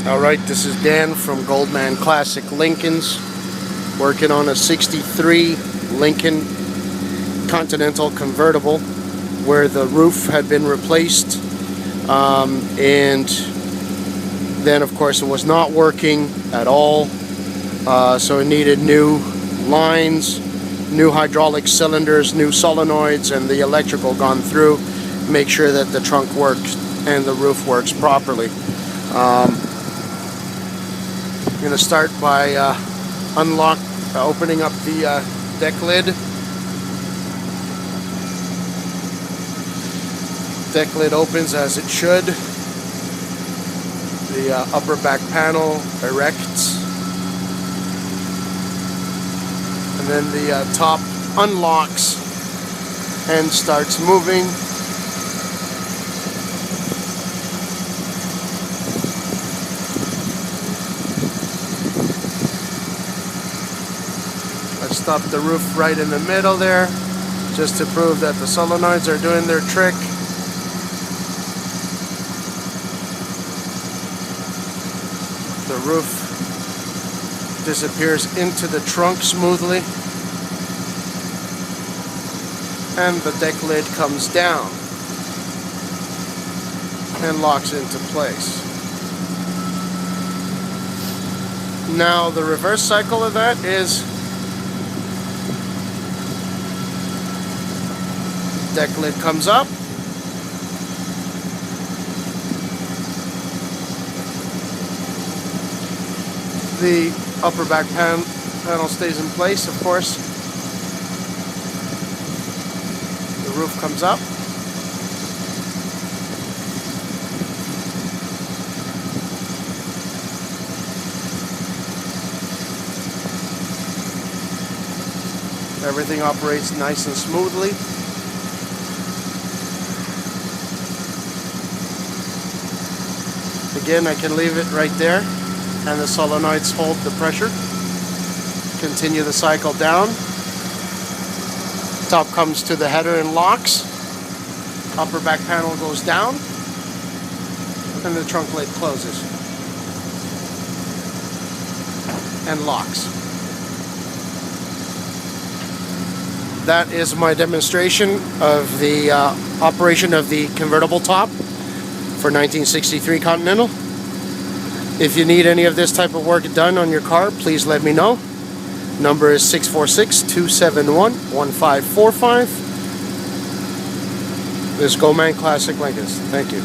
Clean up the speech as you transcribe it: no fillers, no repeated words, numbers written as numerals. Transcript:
Alright, this is Dan from Goldman Classic Lincolns, working on a 63 Lincoln Continental Convertible where the roof had been replaced, and then of course it was not working at all, so it needed new lines, new hydraulic cylinders, new solenoids, and the electrical gone through, make sure that the trunk works and the roof works properly. I'm going to start by opening up the deck lid. Deck lid opens as it should. The upper back panel erects, and then the top unlocks and starts moving. I stopped the roof right in the middle there, just to prove that the solenoids are doing their trick. The roof disappears into the trunk smoothly, and the deck lid comes down and locks into place. Now the reverse cycle of that is deck lid comes up, the upper back panel stays in place, of course. The roof comes up. Everything operates nice and smoothly. Again, I can leave it right there, and the solenoids hold the pressure. Continue the cycle down. Top comes to the header and locks. Upper back panel goes down, and the trunk lid closes and locks. That is my demonstration of the operation of the convertible top for 1963 Continental. If you need any of this type of work done on your car, please let me know. Number is 646-271-1545. This is Goldman Classic Lincolns. Thank you.